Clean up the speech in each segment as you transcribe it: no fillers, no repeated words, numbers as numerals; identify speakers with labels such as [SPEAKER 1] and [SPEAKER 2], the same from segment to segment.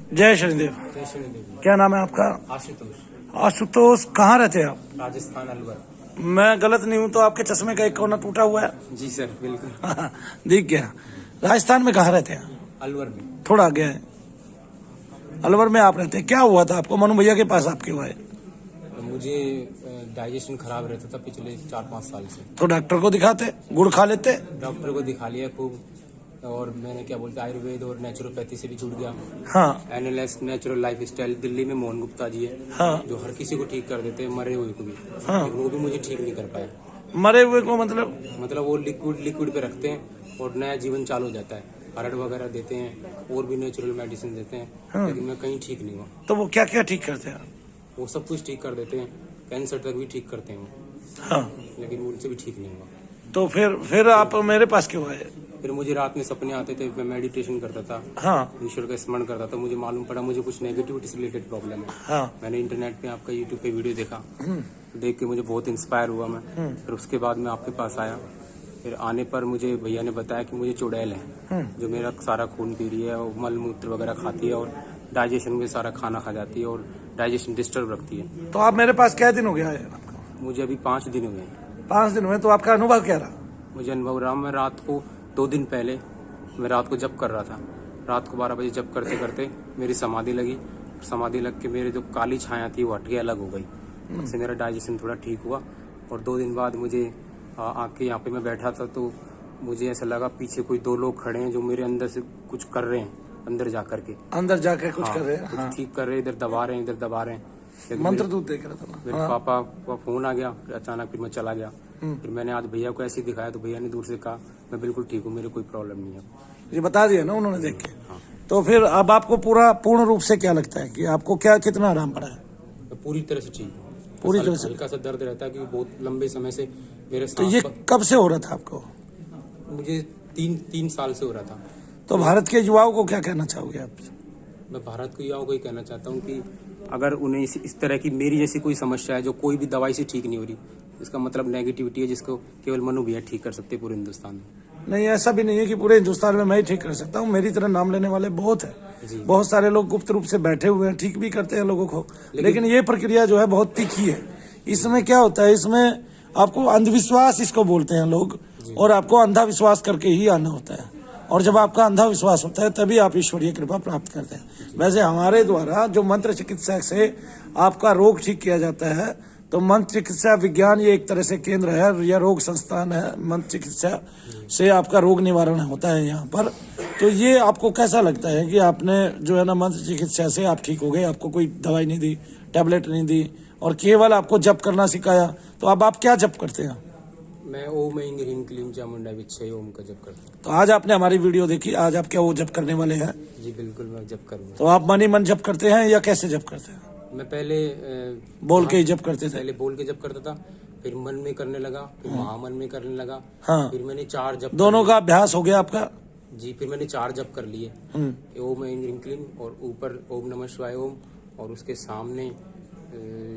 [SPEAKER 1] जय शनिदेव।
[SPEAKER 2] जय शनिदेव।
[SPEAKER 1] क्या नाम है आपका?
[SPEAKER 2] आशुतोष।
[SPEAKER 1] आशुतोष, कहाँ रहते हैं आप?
[SPEAKER 2] राजस्थान, अलवर।
[SPEAKER 1] मैं गलत नहीं हूँ तो आपके चश्मे का एक कोना टूटा हुआ है।
[SPEAKER 2] जी सर, बिल्कुल।
[SPEAKER 1] दिख गया। राजस्थान में कहाँ रहते हैं?
[SPEAKER 2] अलवर में।
[SPEAKER 1] थोड़ा आगे है। अलवर में आप रहते हैं। क्या हुआ था आपको? मनु भैया के पास आप क्यों आए?
[SPEAKER 2] मुझे डाइजेशन खराब रहता था पिछले 4-5 साल से।
[SPEAKER 1] तो डॉक्टर को दिखाते, गुड़ खा लेते।
[SPEAKER 2] डॉक्टर को दिखा लिया खूब, और मैंने क्या बोलते आयुर्वेद और नेचुरोपैथी से भी जुड़ गया।
[SPEAKER 1] हाँ
[SPEAKER 2] NLS natural life style, Delhi में मोहन गुप्ता जी है।
[SPEAKER 1] हाँ
[SPEAKER 2] जो हर किसी को ठीक कर देते हैं, मरे हुए को भी।
[SPEAKER 1] हाँ।
[SPEAKER 2] वो भी मुझे ठीक नहीं कर पाए।
[SPEAKER 1] मरे हुए को मतलब
[SPEAKER 2] वो लिक्विड पे रखते हैं और नया जीवन चालू हो जाता है। अरड़ वगैरह देते हैं और भी नेचुरल मेडिसिन देते हैं।
[SPEAKER 1] हाँ।
[SPEAKER 2] लेकिन मैं कहीं ठीक नहीं हुआ।
[SPEAKER 1] तो वो क्या क्या ठीक करते हैं?
[SPEAKER 2] वो सब कुछ ठीक कर देते हैं, कैंसर तक भी ठीक करते हैं वो।
[SPEAKER 1] हाँ।
[SPEAKER 2] लेकिन उनसे भी ठीक नहीं हुआ।
[SPEAKER 1] तो फिर आप मेरे पास क्यों आए?
[SPEAKER 2] फिर मुझे रात में सपने आते थे, मैं मेडिटेशन करता था।
[SPEAKER 1] हाँ
[SPEAKER 2] ईश्वर का स्मरण करता था। मुझे मालूम पड़ा मुझे कुछ नेगेटिविटी से रिलेटेड प्रॉब्लम है।
[SPEAKER 1] हाँ।
[SPEAKER 2] मैंने इंटरनेट पे आपका यूट्यूब पे वीडियो देखा, देख के मुझे बहुत इंस्पायर हुआ मैं। फिर उसके बाद मैं आपके पास आया। फिर आने पर मुझे भैया ने बताया कि मुझे चुड़ैल है, जो मेरा सारा खून पी रही है और मल मूत्र वगैरह खाती है और डाइजेशन में सारा खाना खा जाती है और डाइजेशन डिस्टर्ब रखती है।
[SPEAKER 1] तो आप मेरे पास क्या दिन हो गया है?
[SPEAKER 2] मुझे अभी 5 दिन हुए हैं।
[SPEAKER 1] 5 दिन हुए। तो आपका अनुभव क्या रहा?
[SPEAKER 2] मुझे अनुभव रहा, मैं रात को 2 दिन पहले मैं रात को जप कर रहा था। रात को 12 बजे जप करते करते मेरी समाधि लगी। समाधि लग के मेरी जो काली छाया थी वो हट के अलग हो गई। उससे मेरा डाइजेशन थोड़ा ठीक हुआ। और 2 दिन बाद मुझे आके यहाँ पे मैं बैठा था तो मुझे ऐसा लगा पीछे कोई 2 लोग खड़े हैं जो मेरे अंदर से कुछ कर रहे हैं, अंदर जाकर के
[SPEAKER 1] कुछ कर रहे हैं।
[SPEAKER 2] कुछ ठीक कर रहे हैं, इधर दबा रहे हैं, इधर दबा रहे हैं।
[SPEAKER 1] मंत्र दूध देख रहा था।
[SPEAKER 2] मेरे पापा का फोन आ गया, फिर अचानक फिर मैं चला गया। फिर मैंने आज भैया को ऐसे ही दिखाया तो भैया ने दूर से कहा मैं बिल्कुल ठीक हूँ, मेरे कोई प्रॉब्लम नहीं है।
[SPEAKER 1] ये बता दिया ना उन्होंने देख के। तो फिर अब आपको पूर्ण रूप से क्या लगता है कि आपको कितना आराम पड़ा है?
[SPEAKER 2] मैं पूरी तरह से ठीक हूँ।
[SPEAKER 1] पूरी तरह से?
[SPEAKER 2] हल्का सा दर्द रहता है क्योंकि बहुत लंबे समय से मेरे
[SPEAKER 1] तो ये कब से हो रहा था आपको?
[SPEAKER 2] मुझे 3 साल से हो रहा था।
[SPEAKER 1] तो भारत के युवाओं को क्या कहना चाहोगे आप?
[SPEAKER 2] मैं भारत के युवाओं को ही कहना चाहता हूँ कि अगर उन्हें इस तरह की मेरी जैसी कोई समस्या है जो कोई भी दवाई से ठीक नहीं हो रही, इसका मतलब नेगेटिविटी है जिसको केवल मनु भैया ठीक कर सकते पूरे हिंदुस्तान में।
[SPEAKER 1] नहीं, ऐसा भी नहीं है कि पूरे हिंदुस्तान में मैं ही ठीक कर सकता हूँ। मेरी तरह नाम लेने वाले बहुत हैं। बहुत सारे लोग गुप्त रूप से बैठे हुए हैं, ठीक भी करते हैं लोगों को। लेकिन ये प्रक्रिया जो है बहुत तीखी है। इसमें क्या होता है, इसमें आपको अंधविश्वास इसको बोलते हैं लोग, और आपको अंधाविश्वास करके ही आना होता है। और जब आपका अंधाविश्वास होता है तभी आप ईश्वरीय कृपा प्राप्त करते हैं। वैसे हमारे द्वारा जो मंत्र चिकित्सा से आपका रोग ठीक किया जाता है, तो मंत्र चिकित्सा विज्ञान ये एक तरह से केंद्र है या रोग संस्थान है। मंत्र चिकित्सा से आपका रोग निवारण होता है यहाँ पर। तो ये आपको कैसा लगता है कि आपने जो है ना मंत्र चिकित्सा से आप ठीक हो गए, आपको कोई दवाई नहीं दी, टैबलेट नहीं दी, और केवल आपको जप करना सिखाया? तो अब आप क्या जप करते हैं?
[SPEAKER 2] मैं ओम ऐं ह्रीं क्लीं चामुंडा विच्छय ओम का जप करता हूँ।
[SPEAKER 1] तो आज आपने हमारी वीडियो देखी, आज आप क्या वो जप करने वाले हैं?
[SPEAKER 2] जी बिल्कुल, मैं जप करूँगा।
[SPEAKER 1] तो आप मन ही मन जप करते हैं या कैसे जप करते हैं?
[SPEAKER 2] मैं पहले
[SPEAKER 1] बोल के ही जप करते थे?
[SPEAKER 2] पहले बोल के जप करता था, फिर मन में करने लगा, फिर महामन में करने लगा।
[SPEAKER 1] हाँ।
[SPEAKER 2] फिर मैंने 4 जप,
[SPEAKER 1] दोनों का अभ्यास हो गया आपका?
[SPEAKER 2] जी, फिर मैंने 4 जप कर लिए। ओम ऐं ह्रीं क्लीं, और ऊपर ओम नमः शिवाय ओम, और उसके सामने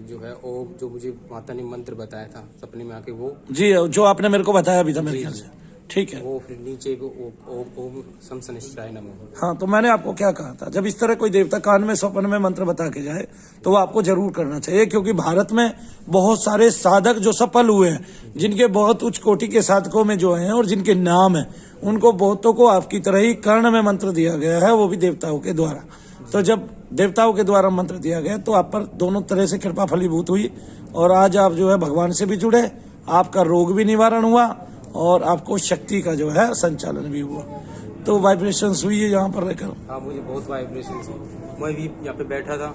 [SPEAKER 2] जो है ओम, जो मुझे माता ने मंत्र बताया था सपने में आके, वो
[SPEAKER 1] जी जो आपने मेरे को बताया भी था मेरे ख्याल से। ठीक है।
[SPEAKER 2] वो फिर नीचे ओम सम शनिश्चराय नमः।
[SPEAKER 1] हाँ, तो मैंने आपको क्या कहा था, जब इस तरह कोई देवता कान में स्वप्न में मंत्र बता के जाए तो वो आपको जरूर करना चाहिए। क्योंकि भारत में बहुत सारे साधक जो सफल हुए हैं, जिनके बहुत उच्च कोटि के साधकों में जो हैं और जिनके नाम है, उनको बहुतों को आपकी तरह ही कर्ण में मंत्र दिया गया है, वो भी देवताओं के द्वारा। तो जब देवताओं के द्वारा मंत्र दिया गया तो आप पर दोनों तरह से कृपा फलीभूत हुई, और आज आप जो है भगवान से भी जुड़े, आपका रोग भी निवारण हुआ, और आपको शक्ति का जो है संचालन भी हुआ। तो वाइब्रेशन हुई है यहाँ पर रहकर?
[SPEAKER 2] हाँ, मुझे बहुत वाइब्रेशन हुई। मैं भी यहाँ पे बैठा था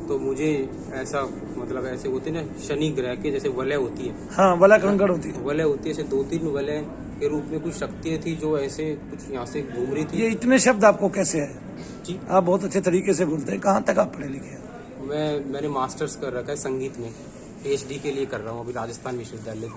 [SPEAKER 2] तो मुझे ऐसा, मतलब ऐसे होते ना शनि ग्रह के जैसे वलय होती है।
[SPEAKER 1] हाँ, वलय कंकड़ होती है।
[SPEAKER 2] वलय होती है, ऐसे 2-3 वलय के रूप में कुछ शक्तियाँ थी जो ऐसे कुछ यहाँ से घूम रही थी।
[SPEAKER 1] ये इतने शब्द आपको कैसे है?
[SPEAKER 2] जी,
[SPEAKER 1] आप बहुत अच्छे तरीके से बोलते हैं। कहाँ तक आप पढ़े लिखे हैं?
[SPEAKER 2] मैंने मास्टर्स कर रखा है संगीत में, PhD के लिए कर रहा हूँ अभी राजस्थान विश्वविद्यालय।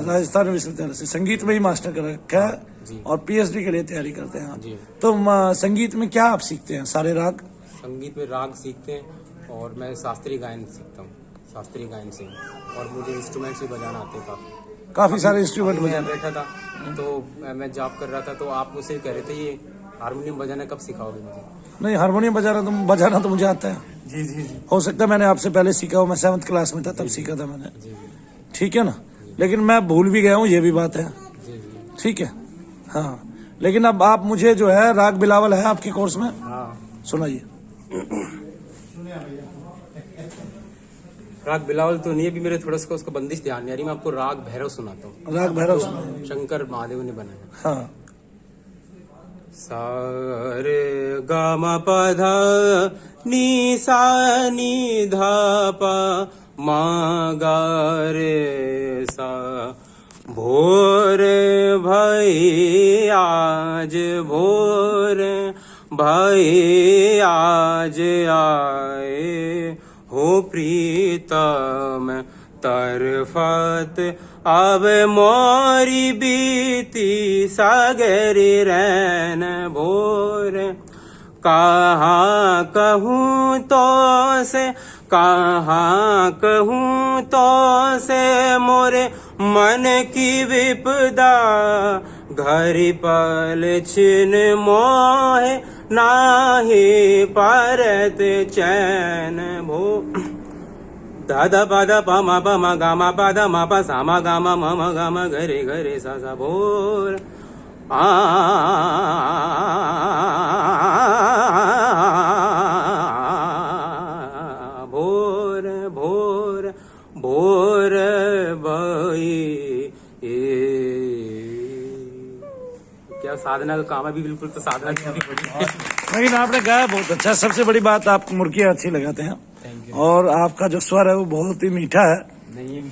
[SPEAKER 1] राजस्थान विश्वविद्यालय से संगीत में ही मास्टर कर रखा है,
[SPEAKER 2] जी।
[SPEAKER 1] और PhD के लिए तैयारी करते हैं आप।
[SPEAKER 2] जी।
[SPEAKER 1] तो संगीत में क्या आप सीखते हैं? सारे राग?
[SPEAKER 2] संगीत में राग सीखते हैं, और मैं शास्त्रीय गायन सीखता हूँ, शास्त्रीय गायन से। और मुझे इंस्ट्रूमेंट्स भी बजाना आते हैं
[SPEAKER 1] काफी सारे इंस्ट्रूमेंट
[SPEAKER 2] मैं बैठा था तो मैं जाप कर रहा था, तो आप मुझसे कह रहे थे ये हारमोनियम बजाना कब सिखाओगे मुझे?
[SPEAKER 1] नहीं, हारमोनियम बजाना तो मुझे आता है।
[SPEAKER 2] जी जी जी
[SPEAKER 1] हो सकता है मैंने आपसे पहले सीखा हो, मैं 7th क्लास में था तब सीखा था मैंने,
[SPEAKER 2] जी
[SPEAKER 1] ठीक है ना। लेकिन मैं भूल भी गया हूँ, ये भी बात है,
[SPEAKER 2] जी जी।
[SPEAKER 1] ठीक है। हाँ, लेकिन अब आप मुझे जो है राग बिलावल है आपके कोर्स में,
[SPEAKER 2] हाँ,
[SPEAKER 1] सुनाइए।
[SPEAKER 2] राग बिलावल तो नहीं है, अभी मेरे थोड़ा सा उसका बंदिश ध्यान नहीं आ रही। मैं आपको राग भैरव सुनाता हूँ।
[SPEAKER 1] राग भैरव सुनाइए।
[SPEAKER 2] शंकर महादेव ने बनाया।
[SPEAKER 1] हाँ,
[SPEAKER 2] सा रे गा मा पा धा नी सा नी धा पा मा गा रे सा। भोर भाई आज भोर भाई आज आए हो प्रीतम तरफत अब मोरी बीती सागरी रैन भोर। कहाँ कहूँ तो से कहाँ कहूँ तो से मोरे मन की विपदा। घर पल छिन मोहे नाही परत चैन भो। दादा पादा पा मा गा मा पादा मा पा सा मा गा मा गा मा घरे घरे सा सा भोर। भोर भोर भोर भई। क्या साधना का काम है, भी बिल्कुल तो साधना की पड़ी।
[SPEAKER 1] लेकिन आपने गाया बहुत अच्छा। सबसे बड़ी बात, आप मुर्गियाँ अच्छी लगाते हैं और आपका जो स्वर है वो बहुत ही मीठा है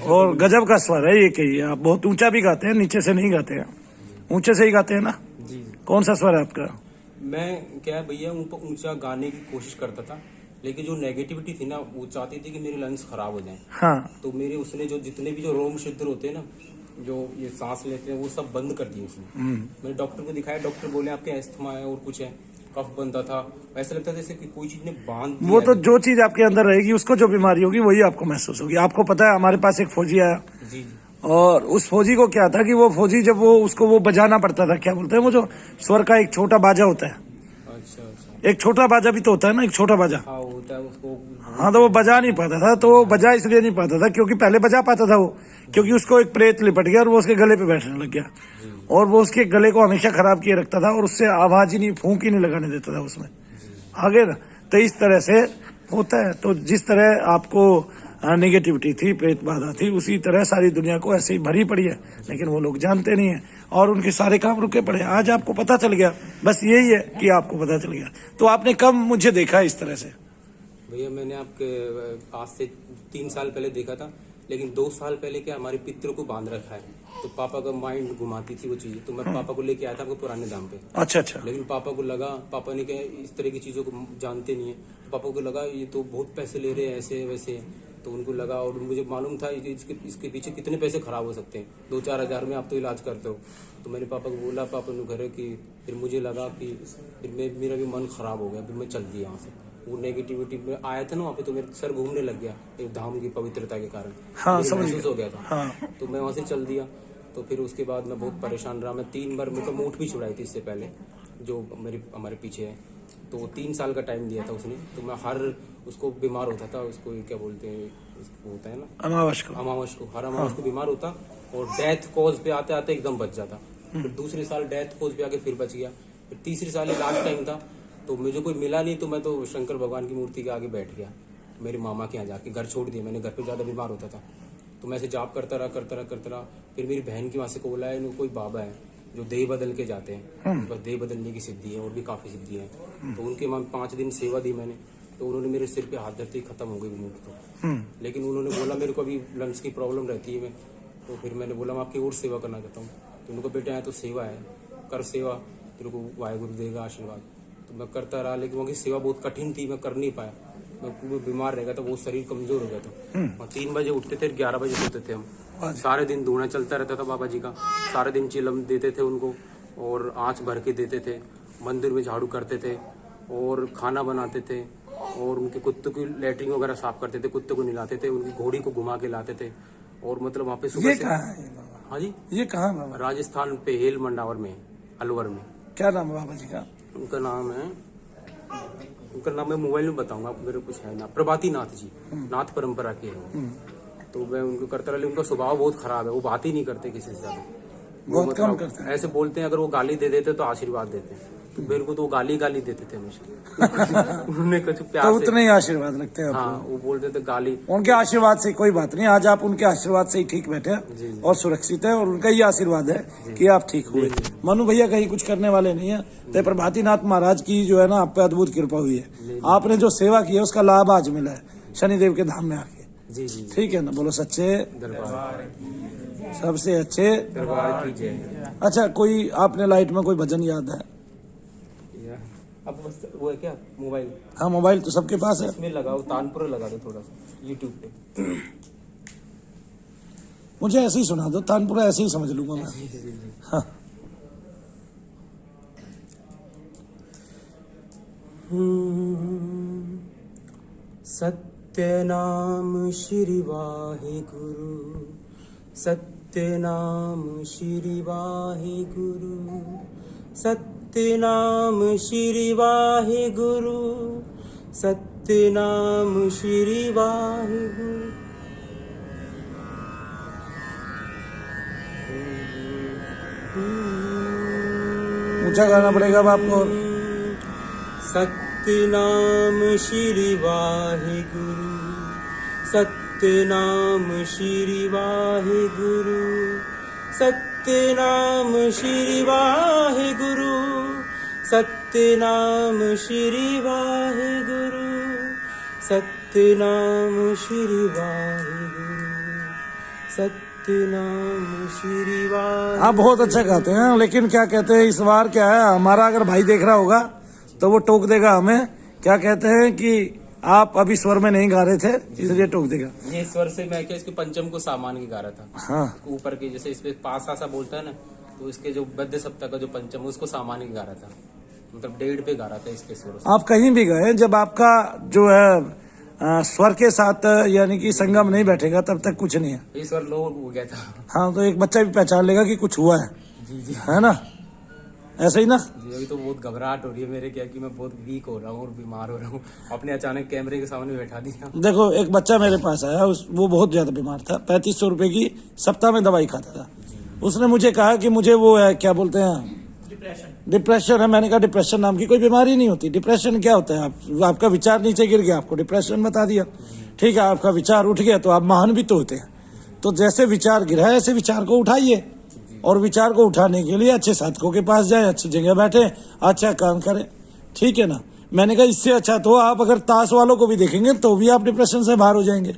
[SPEAKER 1] और गजब का स्वर है। ये कहिए, आप बहुत ऊंचा भी गाते हैं, नीचे से नहीं गाते हैं, ऊंचे से ही गाते हैं ना।
[SPEAKER 2] जी
[SPEAKER 1] कौन सा स्वर है आपका?
[SPEAKER 2] मैं क्या भैया ऊंचा गाने की कोशिश करता था, लेकिन जो नेगेटिविटी थी ना, वो चाहती थी कि मेरे लंग्स खराब हो जाएं।
[SPEAKER 1] हाँ,
[SPEAKER 2] तो मेरे उसने जो जितने भी जो रोम छिद्र होते हैं ना, जो ये सांस लेते हैं, वो सब बंद कर दिए उसने। मैंने डॉक्टर को दिखाया, डॉक्टर बोले आपके अस्थमा है और कुछ है, कफ बनता था। ऐसा लगता था जैसे कि कोई चीज ने बांध दिया।
[SPEAKER 1] वो तो जो चीज आपके अंदर रहेगी उसको जो बीमारी होगी वही आपको महसूस होगी। आपको पता है, हमारे पास एक फौजी आया
[SPEAKER 2] जी
[SPEAKER 1] और उस फौजी को क्या था कि वो फौजी जब वो उसको वो बजाना पड़ता था, क्या बोलते हैं वो जो स्वर का एक छोटा बाजा होता है।
[SPEAKER 2] अच्छा अच्छा।
[SPEAKER 1] एक छोटा बाजा भी तो होता है ना, एक छोटा बाजा।
[SPEAKER 2] हाँ होता है उसको।
[SPEAKER 1] हाँ, तो वो बजा नहीं पाता था। तो वो बजा इसलिए नहीं पाता था क्योंकि पहले बजा पाता था वो, क्योंकि उसको एक प्रेत लिपट गया और वो उसके गले पे बैठने लग गया और वो उसके गले को हमेशा खराब किए रखता था और उससे आवाज ही नहीं, फूंक ही नहीं लगाने देता था उसमें, आगे ना। तो इस तरह से होता है। तो जिस तरह आपको नेगेटिविटी थी, प्रेत बाधा थी, उसी तरह सारी दुनिया को ऐसे ही भरी पड़ी है, लेकिन वो लोग जानते नहीं है और उनके सारे काम रुके पड़े। आज आपको पता चल गया, बस यही है कि आपको पता चल गया। तो आपने कब मुझे देखा इस तरह से?
[SPEAKER 2] भैया मैंने आपके आज से 3 साल पहले देखा था, लेकिन 2 साल पहले क्या हमारे पितरों को बांध रखा है, तो पापा का माइंड घुमाती थी वो चीजें। तो मैं पापा को लेके आया था आपको पुराने दाम पे।
[SPEAKER 1] अच्छा अच्छा।
[SPEAKER 2] लेकिन पापा को लगा, पापा ने कहा इस तरह की चीजों को जानते नहीं है, तो पापा को लगा ये तो बहुत पैसे ले रहे हैं ऐसे वैसे। तो उनको लगा, और मुझे मालूम था इसके पीछे कितने पैसे खराब हो सकते हैं, 2-4 हज़ार में आप तो इलाज करते हो। तो मैंने पापा को बोला, पापा ने घर कि फिर मुझे लगा कि फिर मेरा भी मन खराब हो गया, फिर मैं चल दिया यहाँ से। वो नेगेटिविटी में आया था ना वहाँ पे, तो मेरा सर घूमने लग गया एक धाम की पवित्रता के कारण।
[SPEAKER 1] हाँ, समझ
[SPEAKER 2] महसूस हो गया था।
[SPEAKER 1] हाँ।
[SPEAKER 2] तो मैं वहाँ से चल दिया। तो फिर उसके बाद मैं बहुत परेशान रहा। मैं 3 बार मेरे को मूठ भी छुड़ाई थी इससे पहले, जो हमारे पीछे है। तो वो 3 साल का टाइम दिया था उसने। तो मैं हर उसको बीमार होता था, उसको क्या बोलते हैं, उसको होता है ना
[SPEAKER 1] अमावस को,
[SPEAKER 2] हर अमावस को बीमार होता और डेथ कॉज पे आते आते एकदम बच जाता। फिर दूसरे साल डेथ कॉज पे आके फिर बच गया। फिर तीसरे साल लास्ट टाइम था, तो मुझे कोई मिला नहीं, तो मैं तो शंकर भगवान की मूर्ति के आगे बैठ गया, मेरे मामा के यहाँ जाके। घर छोड़ दिया मैंने, घर पे ज़्यादा बीमार होता था। तो मैं ऐसे जाप करता रहा। फिर मेरी बहन की वहाँ से कॉल आया, कोई बाबा है जो देह बदल के जाते हैं, बस देह बदलने की सिद्धि है और भी काफ़ी सिद्धि है। तो उनके वहाँ 5 दिन सेवा दी मैंने। तो उन्होंने मेरे सिर पे हाथ धरते ही खत्म हो गई मूड। तो लेकिन उन्होंने बोला मेरे को अभी लंग्स की प्रॉब्लम रहती है। तो फिर मैंने बोला मैं आपकी और सेवा करना चाहता हूँ। तो उनको बेटा है तो सेवा है, कर सेवा, तेरे को वाहेगुरु देगा आशीर्वाद। तो मैं करता रहा, लेकिन उनकी सेवा बहुत कठिन थी, मैं कर नहीं पाया। मैं बीमार रह गया था, बहुत शरीर कमजोर हो गया था। 3 बजे उठते थे, 11 बजे सोते थे हम। सारे दिन धुआं चलता रहता था बाबा जी का। सारे दिन चिलम देते थे उनको और आँच भर के देते थे। मंदिर में झाड़ू करते थे और खाना बनाते थे और उनके कुत्ते की लेटरिन वगैरह साफ करते थे, कुत्ते को नहलाते थे, उनकी घोड़ी को घुमा के लाते थे। और मतलब वहाँ पे सुबह से। हाँ जी,
[SPEAKER 1] ये कहाँ बाबा?
[SPEAKER 2] राजस्थान पे हेल मंडावर में, अलवर में।
[SPEAKER 1] क्या नाम है बाबा जी का?
[SPEAKER 2] उनका नाम है उनका नाम मैं मोबाइल में बताऊंगा आपको, मेरे कुछ है ना, प्रभाती नाथ जी, नाथ परंपरा के हैं वो। तो मैं उनको करता रहा, उनका स्वभाव बहुत खराब है, वो बात ही नहीं करते किसी से ज्यादा,
[SPEAKER 1] बहुत कम करते हैं।
[SPEAKER 2] ऐसे बोलते हैं, अगर वो गाली दे देते तो आशीर्वाद देते हैं, तो मेरे को तो वो गाली देते थे हमेशा। उन्होंने कुछ
[SPEAKER 1] तो
[SPEAKER 2] प्यार से,
[SPEAKER 1] उतने ही आशीर्वाद लगते हैं
[SPEAKER 2] हाँ
[SPEAKER 1] आपको।
[SPEAKER 2] वो बोलते थे गाली।
[SPEAKER 1] उनके आशीर्वाद से कोई बात नहीं, आज आप उनके आशीर्वाद से ही ठीक बैठे
[SPEAKER 2] जी, जी।
[SPEAKER 1] और सुरक्षित है, और उनका ही आशीर्वाद है कि आप ठीक हुए। मनु भैया कहीं कुछ करने वाले नहीं है, तो प्रभाती नाथ महाराज की जो है ना आप पे अद्भुत कृपा हुई है। आपने जो सेवा की है उसका लाभ आज मिला है शनिदेव के धाम में आके।
[SPEAKER 2] जी जी,
[SPEAKER 1] ठीक है ना, बोलो सच्चे
[SPEAKER 2] दरबार
[SPEAKER 1] सबसे अच्छे
[SPEAKER 2] दरबार की जय।
[SPEAKER 1] अच्छा, कोई आपने लाइट में कोई भजन याद है?
[SPEAKER 2] अब बस वो है क्या मोबाइल,
[SPEAKER 1] हाँ, मोबाइल तो सबके पास है।
[SPEAKER 2] इसमें लगाओ, तानपुरा लगा दो थोड़ा सा यूट्यूब पे।
[SPEAKER 1] मुझे ऐसे ही सुना दो, तानपुरा ऐसे ही समझ लूंगा मैं। हाँ,
[SPEAKER 2] सत्यनाम श्री वाहे गुरु, सत्यनाम श्री वाहे गुरु, सत्यनाम श्री वाहे गुरु, सत्यनाम श्री वाहे गुरु।
[SPEAKER 1] ऊंचा गाना पड़ेगा अब आपको।
[SPEAKER 2] सत्यनाम श्री वाहे गुरु, सत्यनाम श्री वाहे गुरु, सत्यनाम श्री वाहे गुरु, सत्यनाम श्री वाहे गुरु, सत्यनाम श्री वाहे गुरु, सत्यनाम श्री वाहे।
[SPEAKER 1] आप बहुत अच्छा गाते हैं, लेकिन क्या कहते हैं इस बार क्या है, हमारा अगर भाई देख रहा होगा तो वो टोक देगा हमें। क्या कहते हैं कि आप अभी स्वर में नहीं गा रहे थे, इसलिए टोक देगा।
[SPEAKER 2] ये स्वर से मैं क्या इसके पंचम को सामान की गा रहा था।
[SPEAKER 1] हाँ,
[SPEAKER 2] ऊपर के जैसे इस पे पास आसा बोलता है ना, तो इसके जो बद्ध सप्ताह का जो पंचम उसको सामान्य गा रहा था, मतलब 1.5 पे गा रहा था इसके स्वर से।
[SPEAKER 1] आप कहीं भी गए, जब आपका जो है स्वर के साथ यानी कि संगम नहीं बैठेगा तब तक कुछ नहीं है।
[SPEAKER 2] ये स्वर लो हो गया था।
[SPEAKER 1] हाँ, तो एक बच्चा भी पहचान लेगा कि कुछ हुआ है।
[SPEAKER 2] जी जी,
[SPEAKER 1] है ना, ऐसे ही ना।
[SPEAKER 2] जी अभी तो बहुत घबराहट हो रही है मेरे, क्या कि मैं बहुत वीक हो रहा हूँ और बीमार हो रहा हूँ। अपने अचानक कैमरे के सामने बैठा दिया।
[SPEAKER 1] देखो, एक बच्चा मेरे पास आया, वो बहुत ज्यादा बीमार था, 3500 रुपए की सप्ताह में दवाई खाता था। उसने मुझे कहा कि मुझे वो है, क्या बोलते हैं, डिप्रेशन है। मैंने कहा डिप्रेशन नाम की कोई बीमारी नहीं होती। डिप्रेशन क्या होता है, आपका विचार नीचे गिर गया, आपको डिप्रेशन बता दिया। ठीक है, आपका विचार उठ गया तो आप महान भी तो होते हैं। तो जैसे विचार गिरा है ऐसे विचार को उठाइए, और विचार को उठाने के लिए अच्छे साधकों के पास जाएं, अच्छी जगह बैठे, अच्छा काम करें। ठीक है ना। मैंने कहा इससे अच्छा तो आप अगर ताश वालों को भी देखेंगे तो भी आप डिप्रेशन से बाहर हो जाएंगे।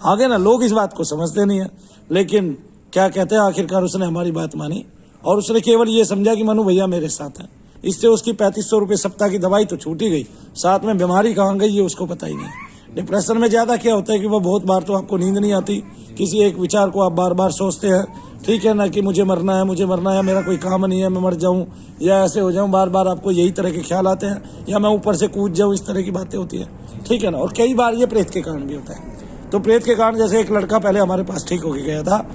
[SPEAKER 1] आगे ना, लोग इस बात को समझते नहीं है, लेकिन क्या कहते हैं, आखिरकार उसने हमारी बात मानी और उसने केवल ये समझा कि मनु भैया मेरे साथ है। इससे उसकी 3500 रुपये सप्ताह की दवाई तो छूट ही गई, साथ में बीमारी कहाँ गई ये उसको पता ही नहीं। डिप्रेशन में ज्यादा क्या होता है कि वो बहुत बार तो आपको नींद नहीं आती, किसी एक विचार को आप बार बार सोचते हैं। ठीक है ना, कि मुझे मरना है, मुझे मरना है, मेरा कोई काम नहीं है, मैं मर जाऊं या ऐसे हो जाऊं, बार बार आपको यही तरह के ख्याल आते हैं, या मैं ऊपर से कूद जाऊं, इस तरह की बातें होती है। ठीक है ना। और कई बार ये प्रेत के कारण भी होता है। तो प्रेत के कारण, जैसे एक लड़का पहले हमारे पास ठीक होके गया था,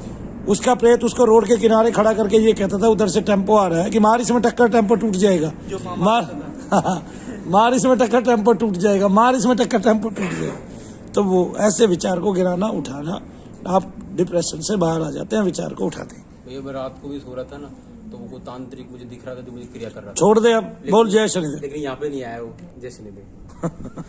[SPEAKER 1] उसका प्रेत उसको रोड के किनारे खड़ा करके ये कहता था, उधर से टेम्पो आ रहा है कि मार इसमें टक्कर, टेम्पो टूट जाएगा, मार इसमें टक्कर, टेम्पो टूट जाएगा, मार इसमें टक्कर, टेम्पो टूट जाएगा। तो वो ऐसे विचार को गिराना, उठाना, आप डिप्रेशन से बाहर आ जाते हैं, विचार को उठाते हैं।
[SPEAKER 2] भैया मैं रात को भी सो रहा था ना, तो वो तांत्रिक मुझे दिख रहा था जो मुझे क्रिया कर रहा था।
[SPEAKER 1] छोड़ दे अब, बोल जय शनिदेव।
[SPEAKER 2] लेकिन यहाँ पे नहीं आया वो, जय शनिदेव।